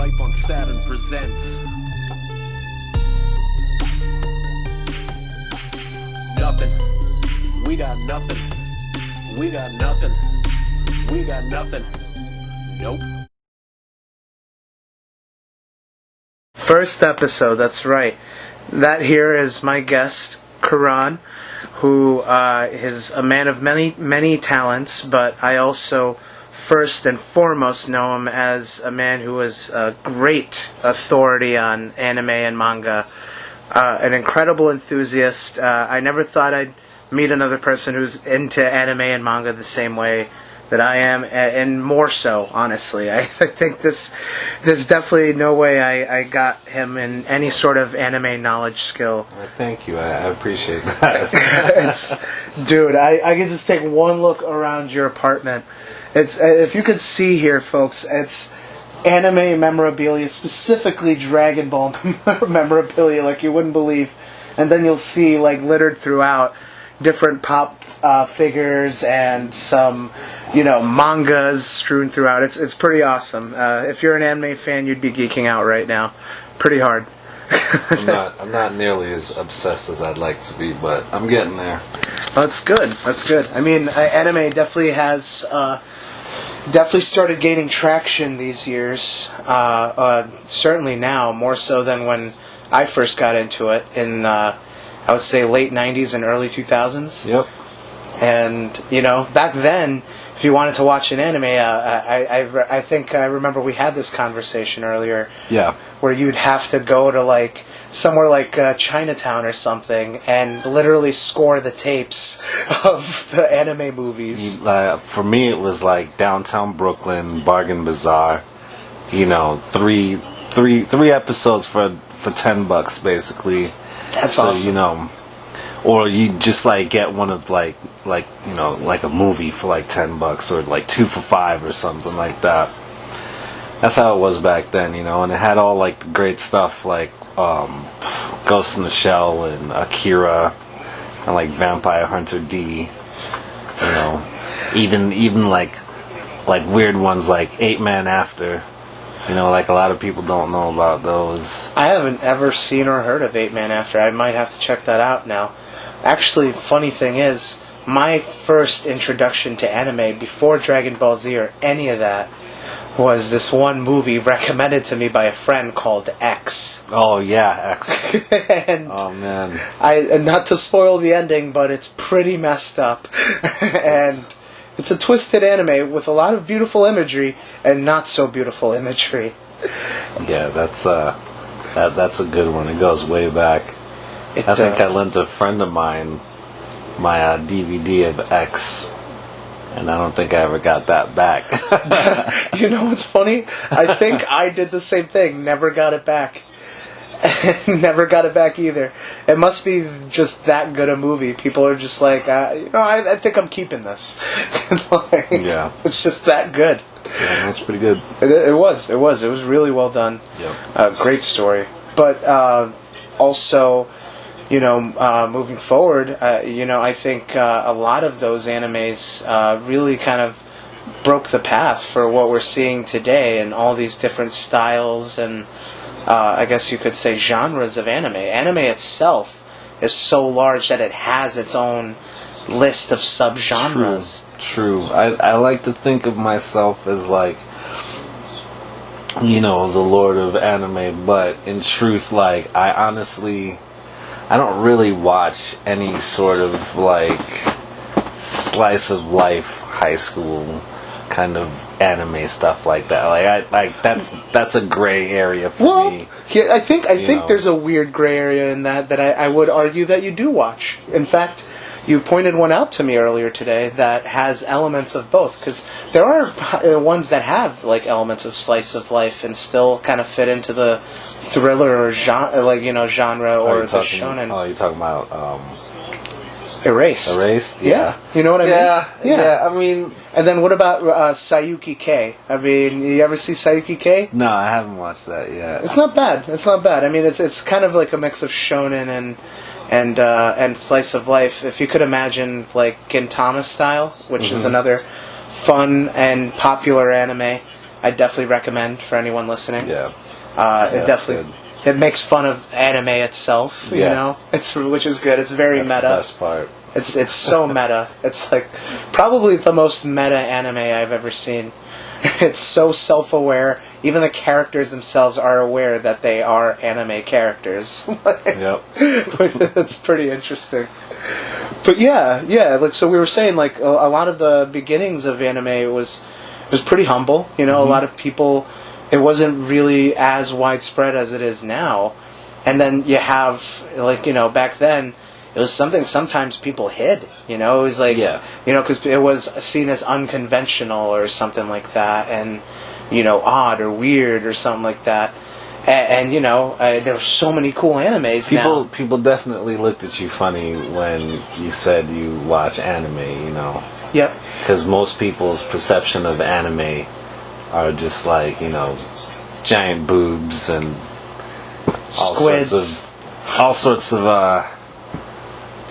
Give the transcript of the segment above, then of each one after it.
Life on Saturn presents Nothing. We got nothing. We got nothing. We got nothing. Nope. First episode, that's right. That here is my guest, Kieron, who is a man of many talents, but I also first and foremost know him as a man who is a great authority on anime and manga, an incredible enthusiast. I never thought I'd meet another person who's into anime and manga the same way that I am, and more so, honestly. I think there's definitely no way I got him in any sort of anime knowledge skill. Thank you, I appreciate that. Dude, I can just take one look around your apartment. It's if you could see here, folks, it's anime memorabilia, specifically Dragon Ball memorabilia, like you wouldn't believe. And then you'll see, like, littered throughout, different pop figures and some, mangas strewn throughout. It's pretty awesome. If you're an anime fan, you'd be geeking out right now, pretty hard. I'm not nearly as obsessed as I'd like to be, but I'm getting there. That's good. That's good. I mean, anime definitely has definitely started gaining traction these years. Certainly now, more so than when I first got into it in I would say late 90s and early 2000s. Yep. And, back then, if you wanted to watch an anime, I think I remember we had this conversation earlier. Yeah. Where you'd have to go to, somewhere like Chinatown or something and literally score the tapes of the anime movies. For me, it was like downtown Brooklyn, Bargain Bazaar. Three episodes for $10, basically. That's awesome. Or you just get one of like a movie for $10 or 2 for $5 or something like that. That's how it was back then, and it had all the great stuff like Ghost in the Shell and Akira and Vampire Hunter D. Even weird ones like 8 Man After. A lot of people don't know about those. I haven't ever seen or heard of 8 Man After. I might have to check that out now. Actually, funny thing is, my first introduction to anime before Dragon Ball Z or any of that was this one movie recommended to me by a friend called X. Oh yeah, X. And oh man. Not to spoil the ending, but it's pretty messed up. And it's a twisted anime with a lot of beautiful imagery and not so beautiful imagery. Yeah, that's a good one. It goes way back. I think I lent a friend of mine my DVD of X, and I don't think I ever got that back. You know what's funny? I think I did the same thing. Never got it back. Never got it back either. It must be just that good a movie. People are just like, I think I'm keeping this. Yeah. It's just that good. Yeah, that's pretty good. It was. It was really well done. Yep. Great story. But also, moving forward, I think a lot of those animes really kind of broke the path for what we're seeing today and all these different styles and I guess you could say genres of anime. Anime itself is so large that it has its own list of subgenres. True. I like to think of myself as the Lord of Anime, but in truth, I don't really watch any sort of slice of life high school kind of anime stuff like that. That's a gray area for me. Yeah, I think there's a weird gray area in that I would argue that you do watch. In fact, you pointed one out to me earlier today that has elements of both, because there are ones that have elements of slice of life and still kind of fit into the thriller or genre, or the shonen. Oh, you're talking about Erased. Erased? Yeah. You know what I mean? Yeah. I mean... And then what about Sayuki K? I mean, you ever see Sayuki K? No, I haven't watched that yet. It's not bad. I mean, it's kind of like a mix of shonen and slice of life. If you could imagine Gintama style, which is another fun and popular anime. I definitely recommend for anyone listening. Yeah. It definitely it makes fun of anime itself. You know, which is good. It's very meta. The best part. It's so meta. It's like probably the most meta anime I've ever seen. It's so self-aware. Even the characters themselves are aware that they are anime characters. Yep. That's pretty interesting. But yeah. Like so, we were saying like a lot of the beginnings of anime was pretty humble. You know, a lot of people. It wasn't really as widespread as it is now. And then you have like back then. It was something sometimes people hid, it was like, because it was seen as unconventional or something like that, and, odd or weird or something like that. And there were so many cool animes now. People definitely looked at you funny when you said you watch anime, Yep. Because most people's perception of anime are just like, giant boobs and squids. all sorts of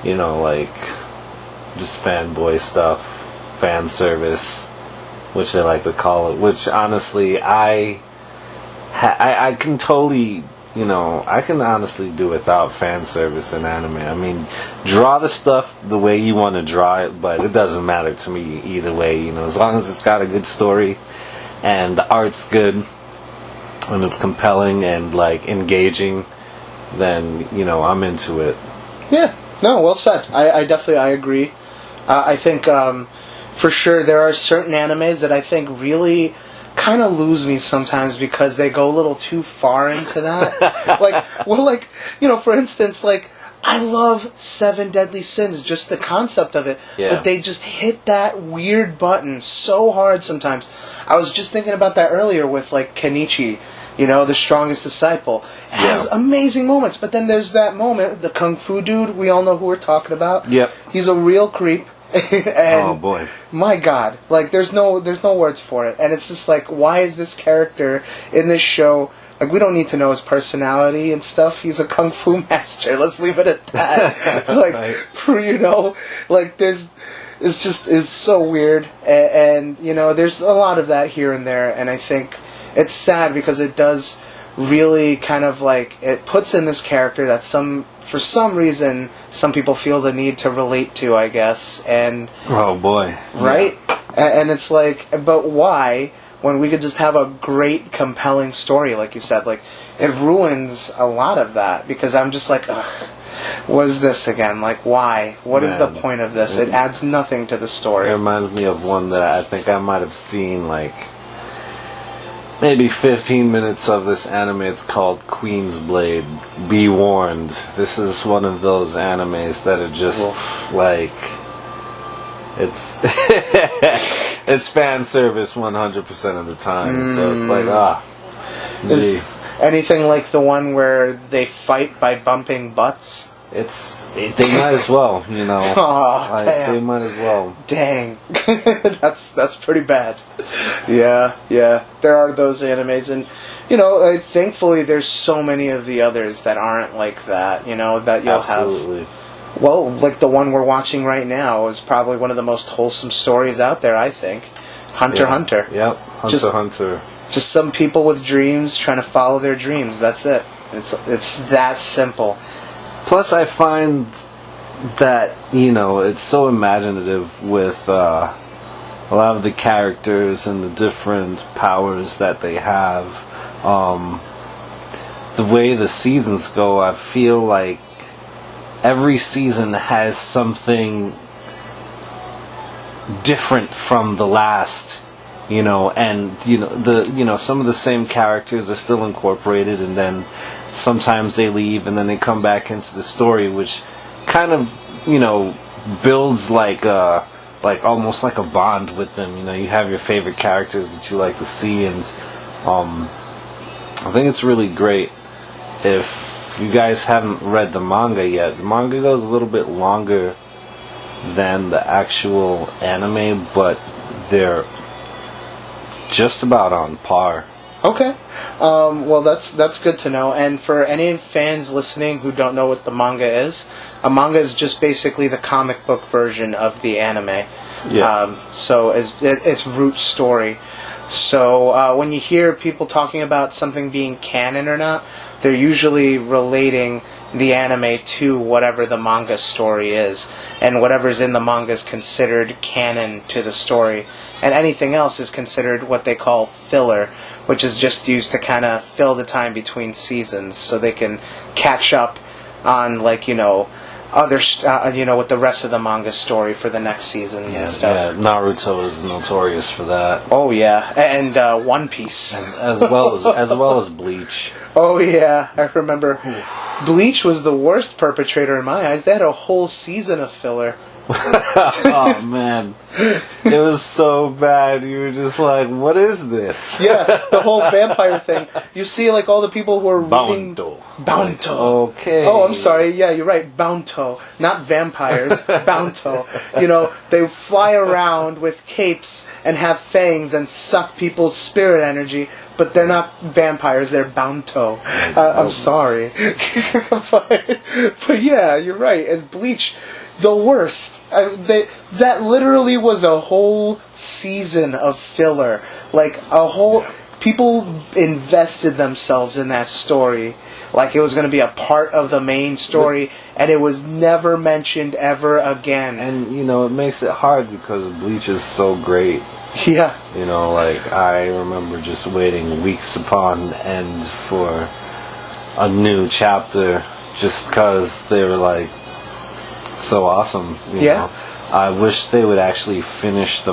like just fanboy stuff, fan service, which they like to call it. Which honestly, I can totally, I can honestly do without fan service in anime. I mean, draw the stuff the way you want to draw it, but it doesn't matter to me either way. As long as it's got a good story and the art's good and it's compelling and like engaging, then I'm into it. Yeah. No, well said. I definitely agree. I think for sure there are certain animes that I think really kind of lose me sometimes because they go a little too far into that. For instance, like I love Seven Deadly Sins, just the concept of it, but they just hit that weird button so hard sometimes. I was just thinking about that earlier with like Kenichi. The strongest disciple. It has amazing moments, but then there's that moment, the Kung Fu dude, we all know who we're talking about. Yep. He's a real creep. And oh boy. My God. Like there's no words for it. And it's just like, why is this character in this show, like we don't need to know his personality and stuff. He's a Kung Fu master. Let's leave it at that. Like it's so weird. And there's a lot of that here and there, and I think it's sad because it does really kind of like it puts in this character that for some reason some people feel the need to relate to, I guess, and oh boy, right? And it's like, but why? When we could just have a great, compelling story, like you said, like it ruins a lot of that because I'm just like, ugh, what is this again? Like, why? What is the point of this? It adds nothing to the story. It reminds me of one that I think I might have seen like maybe 15 minutes of this anime. It's called Queen's Blade. Be warned. This is one of those animes that are just like it's it's fan service 100% of the time. So it's like is anything like the one where they fight by bumping butts? They might as well, Oh, damn. They might as well. Dang, that's pretty bad. Yeah. There are those animes, and thankfully there's so many of the others that aren't like that. That you'll Absolutely. have. Well, like the one we're watching right now is probably one of the most wholesome stories out there. I think, Hunter x Hunter. Yep, Hunter. Just some people with dreams trying to follow their dreams. That's it. It's that simple. Plus, I find that, it's so imaginative with a lot of the characters and the different powers that they have. The way the seasons go, I feel like every season has something different from the last. And some of the same characters are still incorporated, and then sometimes they leave and then they come back into the story, which kind of builds like almost like a bond with them. You have your favorite characters that you like to see, and I think it's really great. If you guys haven't read the manga yet, the manga goes a little bit longer than the actual anime, but they're just about on par. Okay. Well, that's good to know. And for any fans listening who don't know what the manga is, a manga is just basically the comic book version of the anime. Yeah. So it's root story. So when you hear people talking about something being canon or not, they're usually relating the anime to whatever the manga story is, and whatever's in the manga is considered canon to the story, and anything else is considered what they call filler, which is just used to kind of fill the time between seasons so they can catch up on, like, other with the rest of the manga story for the next seasons and stuff. Yeah, Naruto is notorious for that. Oh yeah, and One Piece as well as Bleach. Oh yeah, I remember. Bleach was the worst perpetrator in my eyes. They had a whole season of filler. Oh man, it was so bad. You were just like, "What is this?" Yeah, the whole vampire thing. You see, like, all the people who are reading Bounto. Okay. Oh, I'm sorry. Yeah, you're right. Bounto, not vampires. Bounto. They fly around with capes and have fangs and suck people's spirit energy, but they're not vampires. They're Bounto. I'm sorry, but yeah, you're right. As Bleach. The worst. That literally was a whole season of filler. Like, a whole... Yeah. People invested themselves in that story. Like, it was going to be a part of the main story, and it was never mentioned ever again. And, it makes it hard because Bleach is so great. Yeah. I remember just waiting weeks upon end for a new chapter just because they were, like... so awesome, you know. I wish they would actually finish the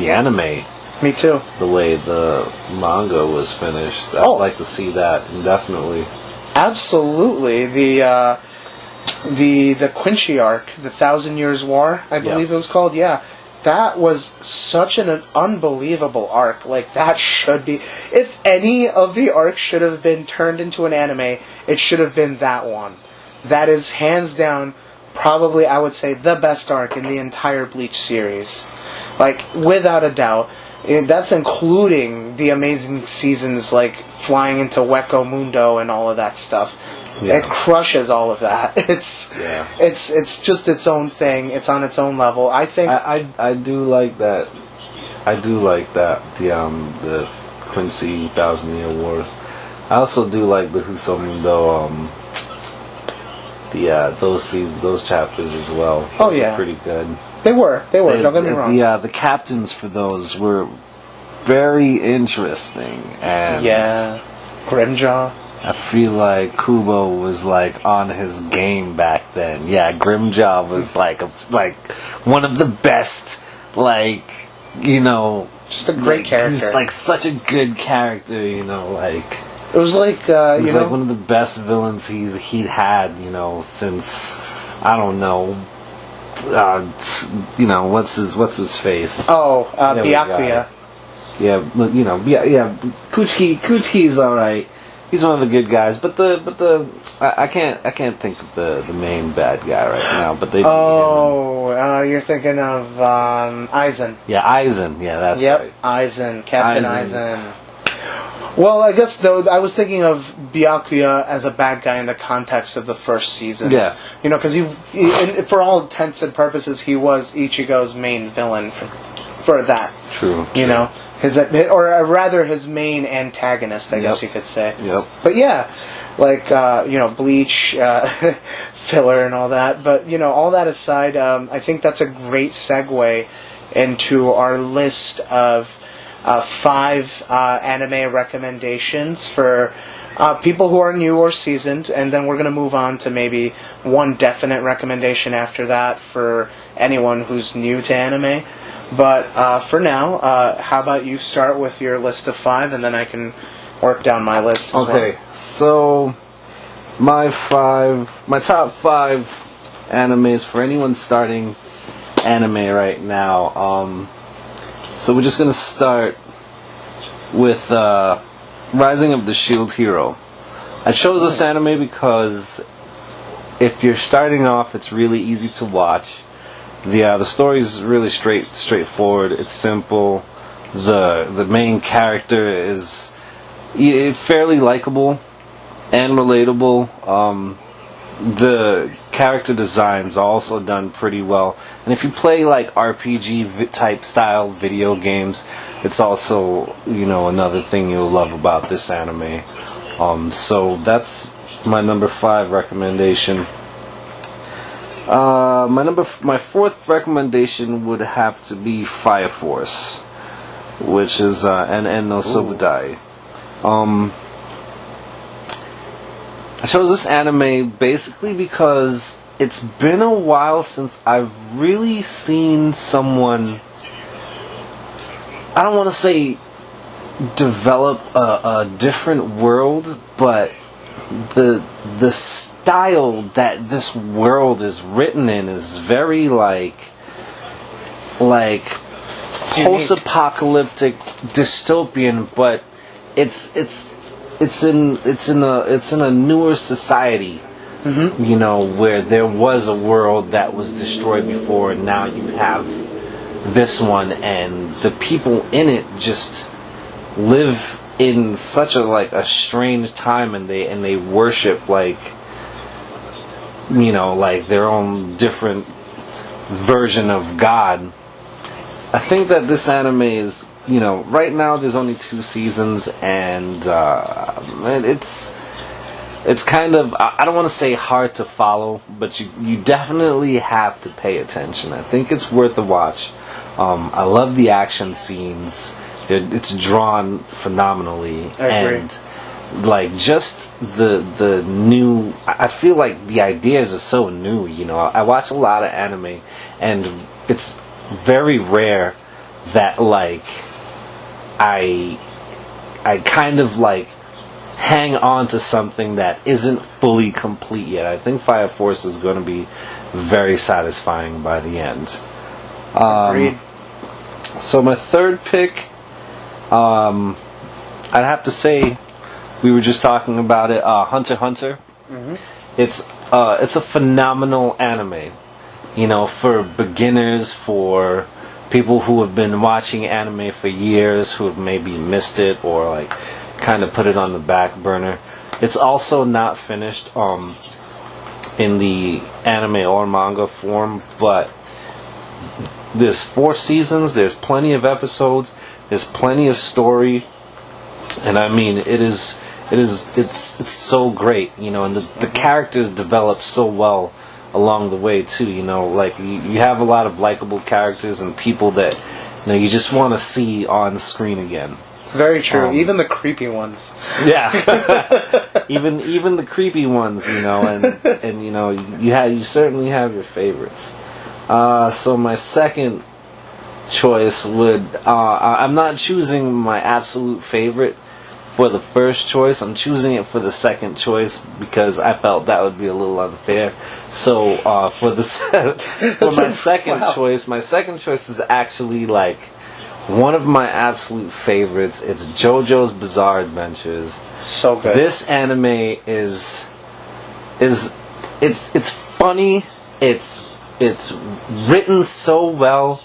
anime. Me too. The way the manga was finished. I'd like to see that indefinitely. Absolutely. The Quincy arc, the 1,000 Years War, I believe it was called. Yeah, that was such an unbelievable arc. Like, that should be. If any of the arcs should have been turned into an anime, it should have been that one. That is hands down. Probably, I would say, the best arc in the entire Bleach series. Like, without a doubt. That's including the amazing seasons, like, flying into Hueco Mundo and all of that stuff. Yeah. It crushes all of that. It's just its own thing. It's on its own level. I think... I do like that. I do like that. The Quincy 1,000 Year War. I also do like the Huso Mundo, those chapters as well. Oh yeah, pretty good. They were. Don't get me wrong. The captains for those were very interesting, and Grimjaw. I feel like Kubo was like on his game back then. Yeah, Grimjaw was like one of the best. Just a great character. He was like such a good character. It was like he's like one of the best villains he'd had, since I don't know, what's his face? Oh, Byakuya. Yeah, Kuchki's all right. He's one of the good guys, but I can't think of the main bad guy right now. But they. Oh, you're thinking of Aizen. Yeah, Aizen. Yeah, that's right. Aizen, Captain Aizen. Well, I guess, though, I was thinking of Byakuya as a bad guy in the context of the first season. Yeah. Because for all intents and purposes, he was Ichigo's main villain for that. True. His main antagonist, I guess you could say. Yep. But yeah, Bleach, filler and all that. But, all that aside, I think that's a great segue into our list of 5 anime recommendations for people who are new or seasoned, and then we're going to move on to maybe one definite recommendation after that for anyone who's new to anime. But for now, how about you start with your list of 5, and then I can work down my list as well. So my top 5 animes for anyone starting anime right now. So we're just going to start with Rising of the Shield Hero. I chose this anime because if you're starting off, it's really easy to watch. The story is really straightforward. It's simple. The main character is fairly likable and relatable. the character design's also done pretty well. And if you play like RPG type style video games, it's also, you know, another thing you'll love about this anime. So that's my number 5 recommendation. My fourth recommendation would have to be Fire Force, which is En no Sobudai. I chose this anime basically because it's been a while since I've really seen someone, I don't want to say develop a different world, but the style that this world is written in is very like post-apocalyptic dystopian, but it's in a newer society, you know, where there was a world that was destroyed before, and now you have this one, and the people in it just live in such a strange time, and they worship like, you know, like their own different version of God. I think that this anime is, you know, right now there's only 2 seasons, and it's kind of, I don't want to say hard to follow, but you definitely have to pay attention. I think it's worth a watch. I love the action scenes. It's drawn phenomenally. I agree. And like just the new, I feel like the ideas are so new, you know. I watch a lot of anime, and it's very rare that like I kind of like hang on to something that isn't fully complete yet. I think Fire Force is going to be very satisfying by the end. Agreed. So my third pick, I'd have to say, we were just talking about it, Hunter x Hunter. It's a phenomenal anime. You know, for beginners, for people who have been watching anime for years, who have maybe missed it or like kind of put it on the back burner. It's also not finished in the anime or manga form, but there's 4 seasons, there's plenty of episodes, there's plenty of story, and I mean it's so great, you know, and the characters develop so well along the way too, you know, like you have a lot of likable characters and people that, you know, you just want to see on the screen again. Very true. Even the creepy ones. Yeah. even the creepy ones, you know, and you know, you certainly have your favorites. So my second choice would, I'm not choosing my absolute favorite for the first choice. I'm choosing it for the second choice because I felt that would be a little unfair. So for my second choice, my second choice is actually like one of my absolute favorites. It's JoJo's Bizarre Adventures. So good. This anime is it's funny. It's written so well.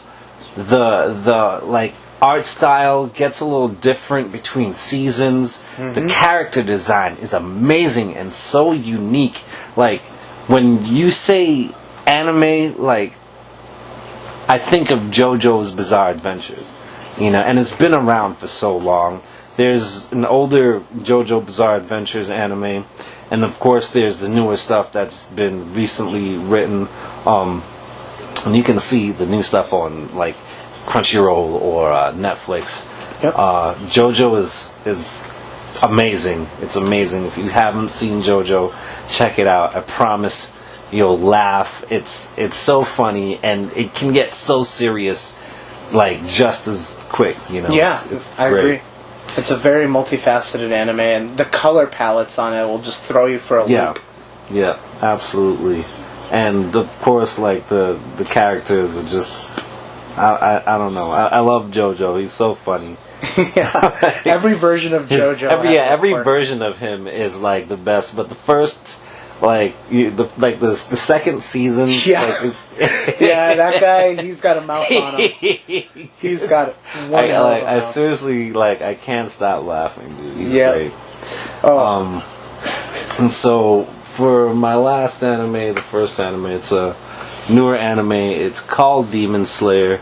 The like art style gets a little different between seasons. The character design is amazing and so unique. Like when you say anime, like I think of JoJo's Bizarre Adventures. You know, and it's been around for so long. There's an older JoJo Bizarre Adventures anime, and of course there's the newer stuff that's been recently written. And you can see the new stuff on like Crunchyroll or Netflix. Yep. JoJo is amazing. It's amazing. If you haven't seen JoJo, check it out. I promise you'll laugh. It's so funny, and it can get so serious like just as quick, you know. Yeah, it's I great. agree. It's a very multifaceted anime, and the color palettes on it will just throw you for a loop. Yeah, absolutely. And of course, like the characters are just, I don't know. I love JoJo. He's so funny. Yeah, every version of JoJo. Every version of him is like the best. But the first, the second season. Yeah, yeah, that guy. He's got a mouth on him. He's got one. I seriously I can't stop laughing, dude. He's great. Oh. And so for my last anime, the first anime, it's a newer anime. It's called Demon Slayer.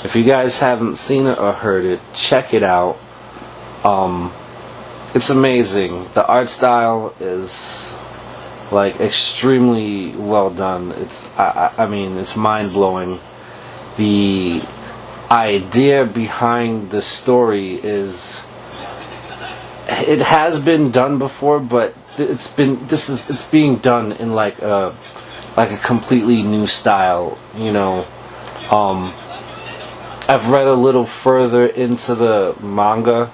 If you guys haven't seen it or heard it, check it out. It's amazing. The art style is like extremely well done. I mean, it's mind blowing. The idea behind the story is, it has been done before, but it's being done in like a completely new style. You know, I've read a little further into the manga.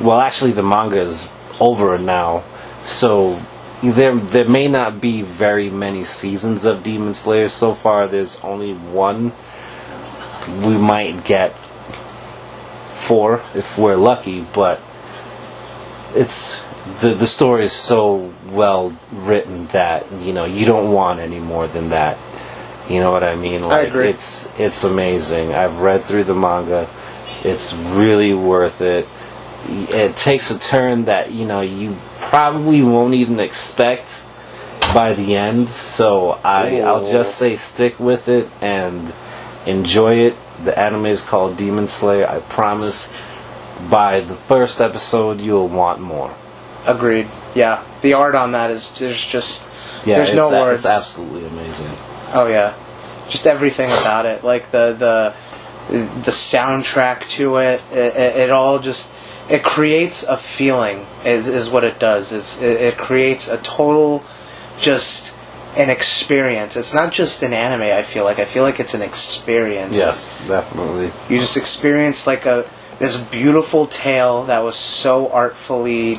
Well, actually, the manga is over now, so there may not be very many seasons of Demon Slayer so far. There's only one. We might get 4 if we're lucky, but it's the story is so well written that you don't want any more than that. You know what I mean? Like, I agree. It's amazing. I've read through the manga. It's really worth it. It takes a turn that you probably won't even expect by the end. So I'll just say stick with it and enjoy it. The anime is called Demon Slayer. I promise by the first episode you'll want more. Agreed. Yeah, the art on that is there's no words. It's absolutely amazing. Oh yeah, just everything about it, like the soundtrack to it. It all just, it creates a feeling. Is what it does. It creates a total, just an experience. It's not just an anime. I feel like it's an experience. Yes, definitely. You just experience like this beautiful tale that was so artfully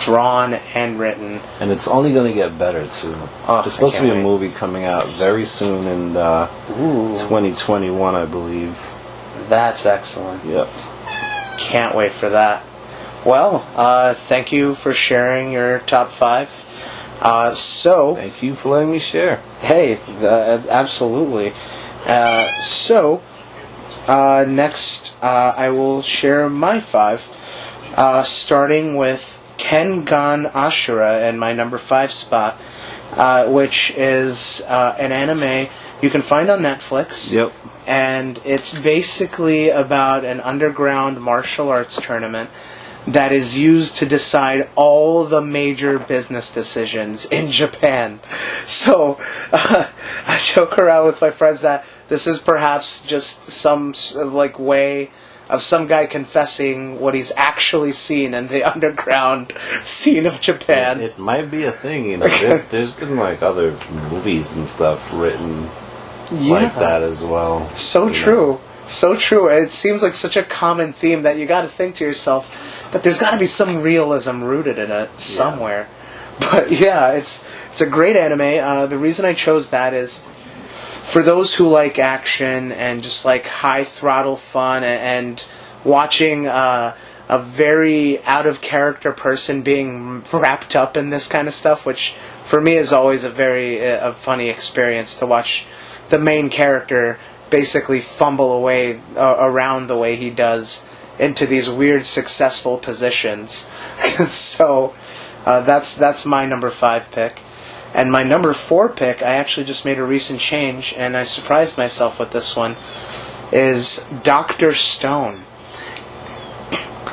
drawn and written. And it's only going to get better, too. There's supposed to be a movie coming out very soon in 2021, I believe. That's excellent. Yep. Can't wait for that. Well, thank you for sharing your top 5. Thank you for letting me share. Hey, absolutely. Next, I will share my 5, starting with Kengan Ashura in my number 5 spot, which is an anime you can find on Netflix. Yep. And it's basically about an underground martial arts tournament that is used to decide all the major business decisions in Japan. So, I joke around with my friends that this is perhaps just some way of some guy confessing what he's actually seen in the underground scene of Japan. It might be a thing, There's been like other movies and stuff written like that as well. So true. So true. It seems like such a common theme that you got to think to yourself that there's got to be some realism rooted in it somewhere. But yeah, it's a great anime. The reason I chose that is for those who like action and just like high throttle fun and watching a very out of character person being wrapped up in this kind of stuff, which for me is always a very funny experience to watch the main character basically fumble away around the way he does into these weird successful positions. So that's my number 5 pick. And my number 4 pick, I actually just made a recent change, and I surprised myself with this one, is Dr. Stone.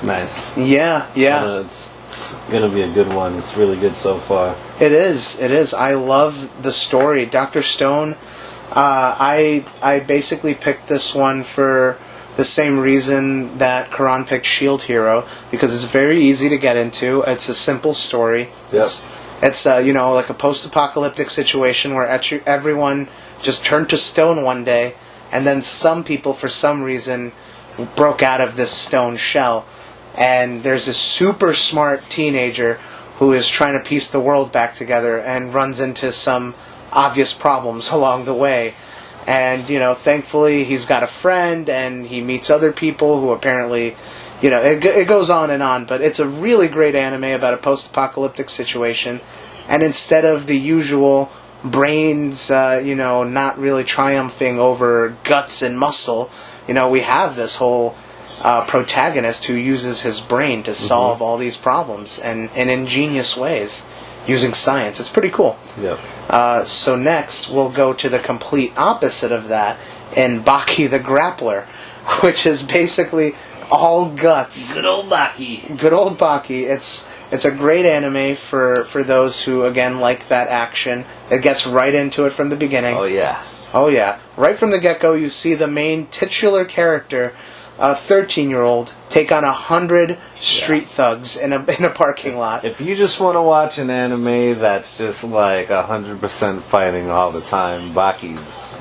Nice. Yeah. It's going to be a good one. It's really good so far. It is. I love the story. Dr. Stone, I basically picked this one for the same reason that Karan picked Shield Hero, because it's very easy to get into. It's a simple story. Yep. It's like a post-apocalyptic situation where everyone just turned to stone one day, and then some people, for some reason, broke out of this stone shell. And there's a super smart teenager who is trying to piece the world back together and runs into some obvious problems along the way. And, thankfully he's got a friend and he meets other people who apparently, it goes on, but it's a really great anime about a post-apocalyptic situation. And instead of the usual brains, not really triumphing over guts and muscle, we have this whole protagonist who uses his brain to solve all these problems and in ingenious ways. using science. It's pretty cool. Yep. So next, we'll go to the complete opposite of that in Baki the Grappler, which is basically all guts. Good old Baki. Good old Baki. It's a great anime for those who, again, like that action. It gets right into it from the beginning. Oh, yeah. Oh, yeah. Right from the get-go, you see the main titular character, a 13-year-old, take on 100 street thugs in a parking lot. If you just want to watch an anime that's just like 100% fighting all the time, Baki's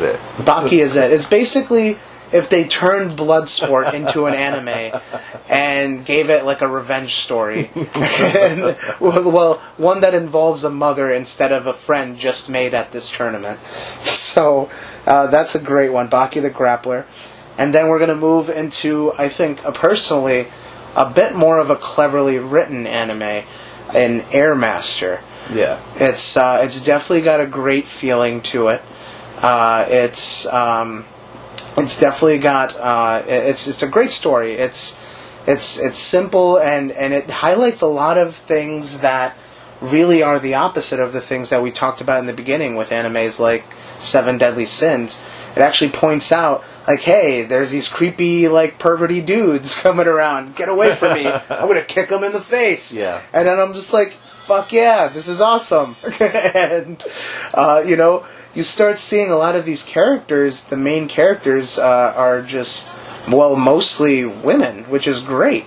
it. Baki is it. It's basically if they turned Bloodsport into an anime and gave it like a revenge story. And, well, one that involves a mother instead of a friend just made at this tournament. So that's a great one, Baki the Grappler. And then we're going to move into, I think, personally, a bit more of a cleverly written anime, in Air Master. Yeah. It's definitely got a great feeling to it. It's definitely got it's a great story. It's simple and it highlights a lot of things that really are the opposite of the things that we talked about in the beginning with animes like Seven Deadly Sins. It actually points out, like, hey, there's these creepy, like, perverty dudes coming around. Get away from me. I'm going to kick them in the face. Yeah. And then I'm just like, fuck yeah, this is awesome. And, you start seeing a lot of these characters, the main characters are just, well, mostly women, which is great.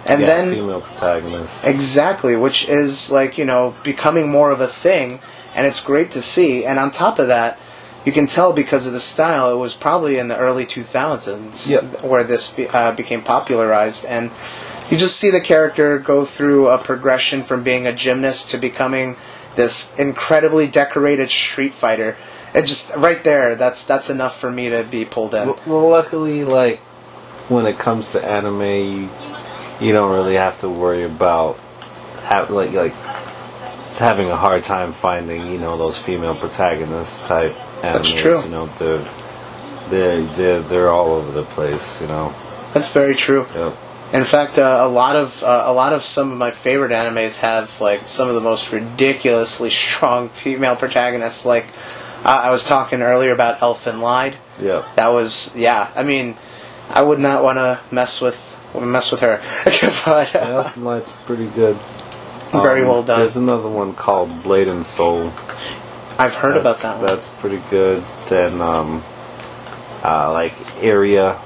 And then female protagonists. Exactly, which is, like, becoming more of a thing, and it's great to see. And on top of that, you can tell because of the style, it was probably in the early 2000s where this became popularized. And you just see the character go through a progression from being a gymnast to becoming this incredibly decorated street fighter. It just, right there, that's enough for me to be pulled in. Well, luckily, like, when it comes to anime, you don't really have to worry about having a hard time finding, those female protagonist type animes. That's true. They're all over the place. That's very true. Yep. In fact, a lot of some of my favorite animes have like some of the most ridiculously strong female protagonists. Like I was talking earlier about Elfen Lied. Yeah. That was I mean, I would not want to mess with her. But, Elfen Lied's pretty good. Very well done. There's another one called Blade and Soul. I've heard about that one. That's pretty good. Then, like Area,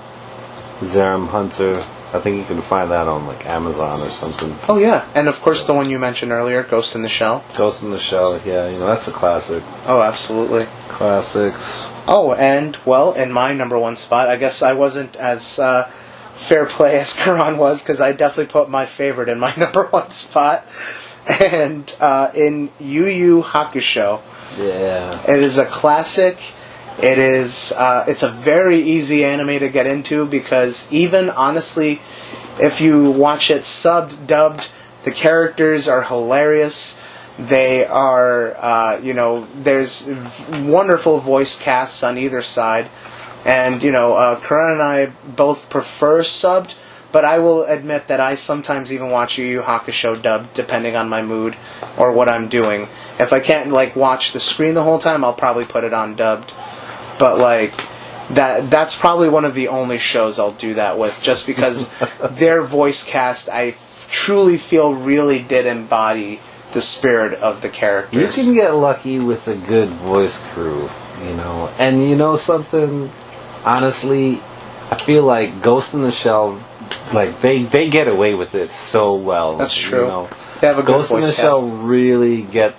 Zerum Hunter. I think you can find that on like Amazon or something. Oh yeah, and of course the one you mentioned earlier, Ghost in the Shell. Ghost in the Shell, yeah, that's a classic. Oh, absolutely. Classics. Oh, and well, in my number one spot, I guess I wasn't as fair play as Kieron was, because I definitely put my favorite in my number one spot. And in Yu Yu Hakusho, it is a classic. It is it's a very easy anime to get into, because even honestly, if you watch it subbed, dubbed, the characters are hilarious. They are there's wonderful voice casts on either side. And, Kieron and I both prefer subbed, but I will admit that I sometimes even watch Yu Yu Hakusho dubbed, depending on my mood or what I'm doing. If I can't, watch the screen the whole time, I'll probably put it on dubbed. But, that's probably one of the only shows I'll do that with, just because their voice cast, I truly feel really did embody the spirit of the characters. You can get lucky with a good voice crew, And something... Honestly, I feel like Ghost in the Shell, they get away with it so well. That's true. They have a good Ghost in voice the cast. Shell really get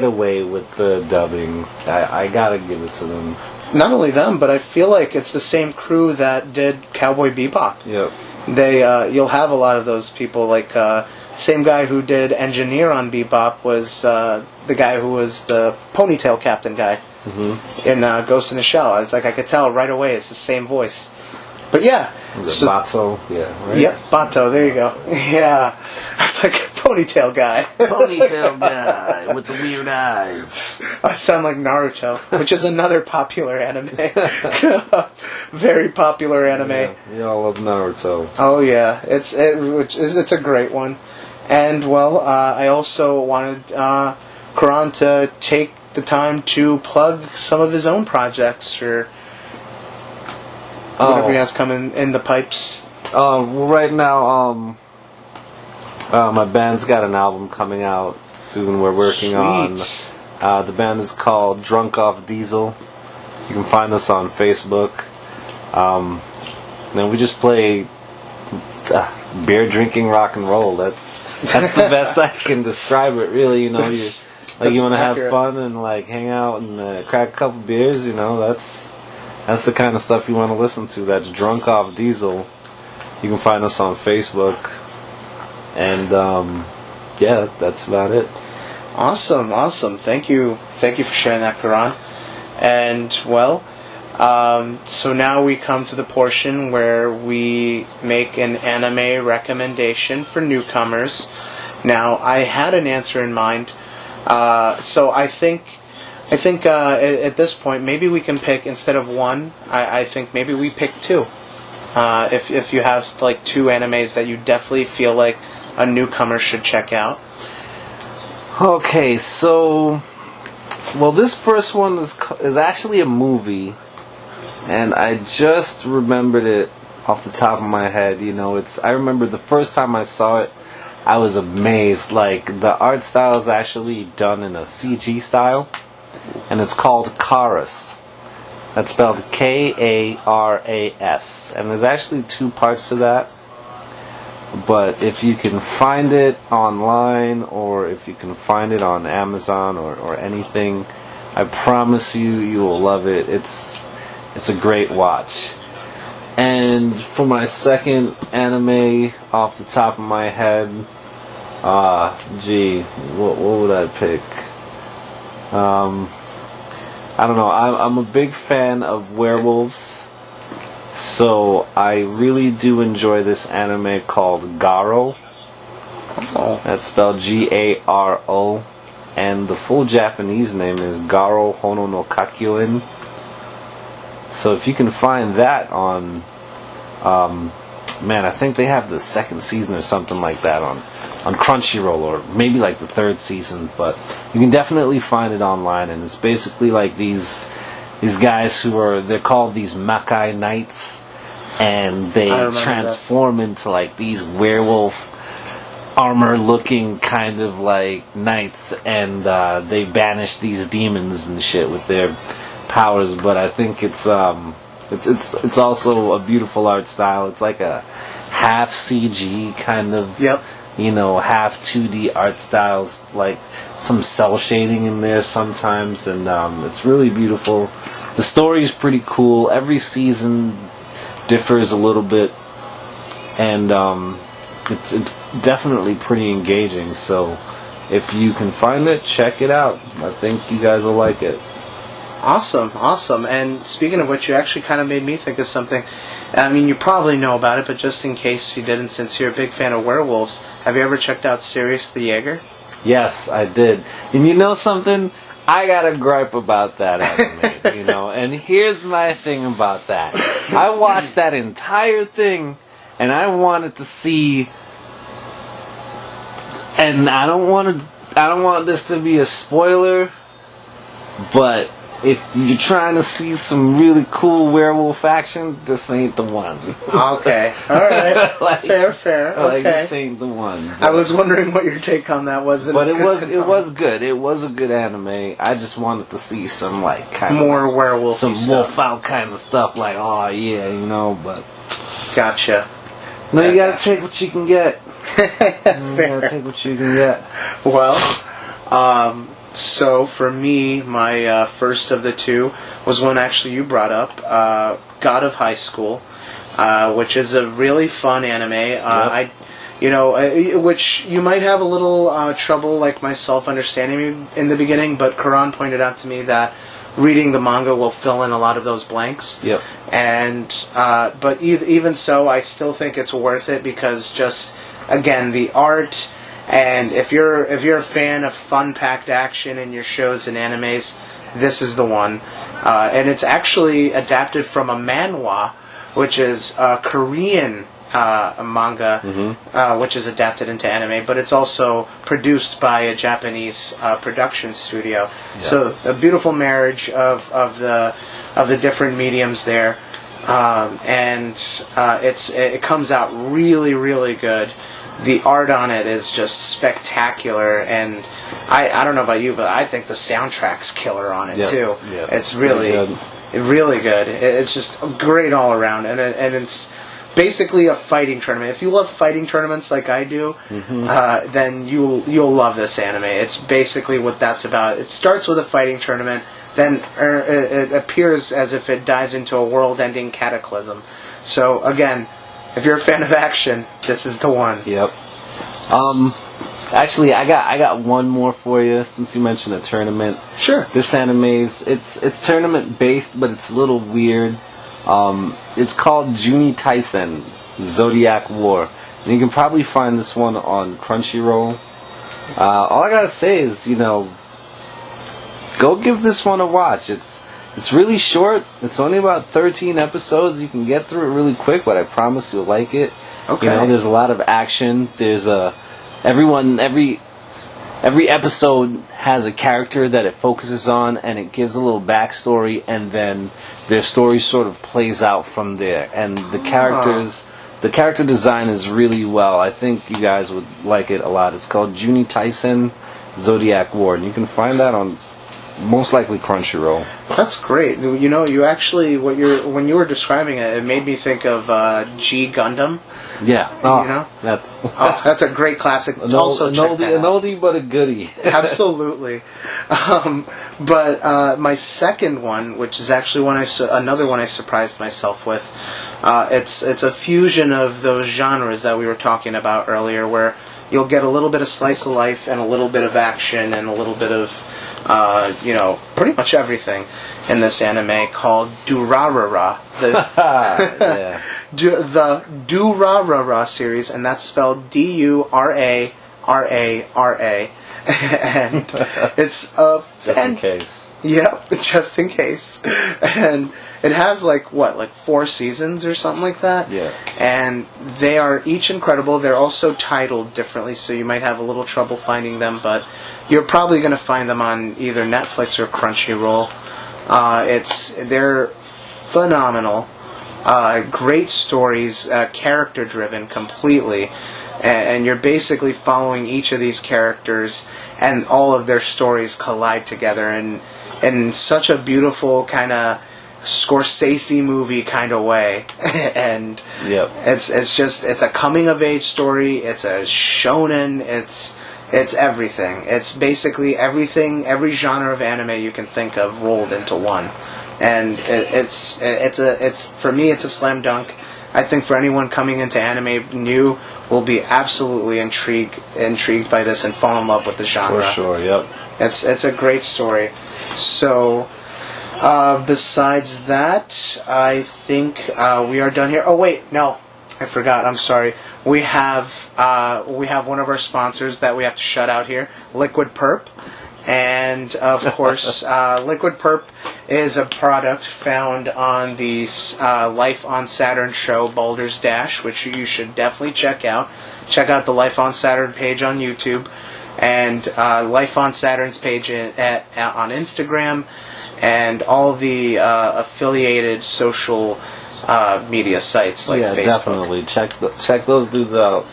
away with the dubbing. I gotta give it to them. Not only them, but I feel like it's the same crew that did Cowboy Bebop. Yep. You'll have a lot of those people. Same guy who did Engineer on Bebop was the guy who was the ponytail captain guy. Mm-hmm. In Ghost in the Shell. I could tell right away it's the same voice. But yeah. Bato? Yeah, right? Yep, Bato, there you go. Yeah. I was like, ponytail guy. Ponytail guy with the weird eyes. I sound like Naruto, which is another popular anime. Very popular anime. Yeah, we all love Naruto. Oh yeah, it's a great one. And, well, I also wanted Kieron to take the time to plug some of his own projects or whatever he has coming in the pipes. Well, right now, my band's got an album coming out soon. We're working on. The band is called Drunk Off Diesel. You can find us on Facebook. And we just play beer drinking rock and roll. That's the best I can describe it. Really, you want to have fun and hang out and crack a couple beers. That's the kind of stuff you want to listen to. That's Drunk Off Diesel. You can find us on Facebook. And that's about it. Awesome. Thank you for sharing that, Kieron. And, well, so now we come to the portion where we make an anime recommendation for newcomers. Now, I had an answer in mind, so I think at this point maybe we can pick, instead of one, I think maybe we pick two. If you have two animes that you definitely feel like a newcomer should check out. Okay, so this first one is actually a movie, and I just remembered it off the top of my head. I remember the first time I saw it, I was amazed. The art style is actually done in a CG style, and it's called Karas. That's spelled Karas, and there's actually two parts to that. But if you can find it online, or if you can find it on Amazon or anything, I promise you will love it. It's a great watch. And for my second anime, off the top of my head, what would I pick? I don't know. I'm a big fan of werewolves. So I really do enjoy this anime called Garo. Oh. That's spelled Garo, and the full Japanese name is Garo Hono no Kakyoin. So if you can find that on, I think they have the second season or something like that on Crunchyroll, or maybe the third season. But you can definitely find it online, and it's basically these guys they're called these Makai Knights, and they transform into these werewolf armor looking kind of knights, and they banish these demons and shit with their powers. But I think it's also a beautiful art style. It's like a half CG kind of, half 2D art styles, some cell shading in there sometimes, and it's really beautiful. The story is pretty cool. Every season differs a little bit, and it's definitely pretty engaging. So if you can find it, check it out. I think you guys will like it. Awesome. And speaking of which, you actually kind of made me think of something. I mean, you probably know about it, but just in case you didn't, since you're a big fan of werewolves, have you ever checked out Sirius the Jaeger? Yes, I did. And you know something? I got a gripe about that anime, and here's my thing about that. I watched that entire thing, and I wanted to see, and I don't want this to be a spoiler, but if you're trying to see some really cool werewolf action, this ain't the one. Okay. Alright. Fair. Okay. This ain't the one. I was wondering what your take on that was. But it was good. It was a good anime. I just wanted to see some kind of more werewolf some stuff. wolf out kind of stuff, but gotcha. No, you gotta take what you can get. Fair. You gotta take what you can get. Well, so for me, my first of the two was one actually you brought up, God of High School, which is a really fun anime. Which you might have a little trouble, like myself, understanding in the beginning, but Kieron pointed out to me that reading the manga will fill in a lot of those blanks. Yep. And but even so, I still think it's worth it because just again the art. And if you're a fan of fun-packed action in your shows and animes, this is the one. And it's actually adapted from a manhwa, which is a Korean a manga, which is adapted into anime, but it's also produced by a Japanese production studio. Yes. So a beautiful marriage of the different mediums there, and it comes out really, really good. The art on it is just spectacular, and I don't know about you, but I think the soundtrack's killer on it too. Yeah. It's really good. It's just great all around, and it's basically a fighting tournament. If you love fighting tournaments like I do, then you'll love this anime. It's basically what that's about. It starts with a fighting tournament, then it appears as if it dives into a world-ending cataclysm. So again, if you're a fan of action, this is the one. Yep. Actually, I got one more for you since you mentioned a tournament. Sure. This anime's it's tournament based, but it's a little weird. It's called Juni Tyson, Zodiac War, and you can probably find this one on Crunchyroll. All I gotta say is, go give this one a watch. It's really short. It's only about 13 episodes. You can get through it really quick, but I promise you'll like it. Okay. There's a lot of action. There's every episode has a character that it focuses on, and it gives a little backstory, and then their story sort of plays out from there. And the character design is really well. I think you guys would like it a lot. It's called Juni Tyson Zodiac War, and you can find that on most likely Crunchyroll. That's great. You actually when you were describing it, it made me think of G Gundam. Yeah. That's a great classic. Also, check that out. An oldie but a goodie. Absolutely. But my second one, which is actually another one I surprised myself with, it's a fusion of those genres that we were talking about earlier, where you'll get a little bit of slice of life and a little bit of action and a little bit of pretty much everything in this anime, called Durarara. The Durarara series, and that's spelled Durarara. And it's just in case. Yep, just in case. And it has like 4 seasons or something like that. Yeah. And they are each incredible. They're also titled differently, so you might have a little trouble finding them, but you're probably going to find them on either Netflix or Crunchyroll. They're phenomenal. Great stories, character driven completely. And you're basically following each of these characters, and all of their stories collide together in such a beautiful kind of Scorsese movie kind of way. And it's a coming of age story. It's a shonen. It's everything. It's basically everything, every genre of anime you can think of rolled into one. And it's for me, it's a slam dunk. I think for anyone coming into anime new will be absolutely intrigued by this and fall in love with the genre. For sure, yep. It's a great story. So, besides that, I think we are done here. Oh wait, no, I forgot. I'm sorry. We have one of our sponsors that we have to shut out here, Liquid Perp. And, of course, Liquid Perp is a product found on the Life on Saturn show, Baldur's Dash, which you should definitely check out. Check out the Life on Saturn page on YouTube, and Life on Saturn's page on Instagram, and all the affiliated social media sites like Facebook. Yeah, definitely. Check those dudes out.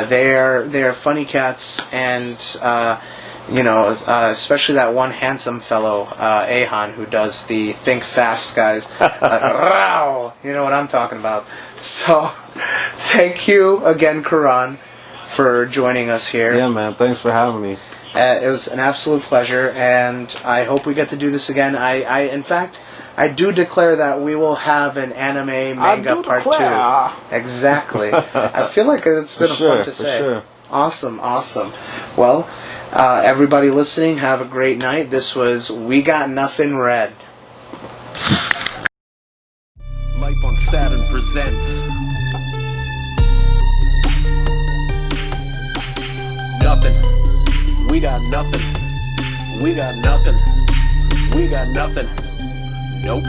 They're funny cats, and... especially that one handsome fellow, Ayhan, who does the Think Fast guys. You know what I'm talking about. So, thank you again, Kieron, for joining us here. Yeah, man. Thanks for having me. It was an absolute pleasure, and I hope we get to do this again. In fact, I do declare that we will have an anime manga part 2. Exactly. I feel like it's been fun to say. Sure. Awesome. Well, everybody listening, have a great night. This was We Got Nothin' Red. Life on Saturn presents Nothin'. We got nothing. We got nothing. We got nothing. Nope.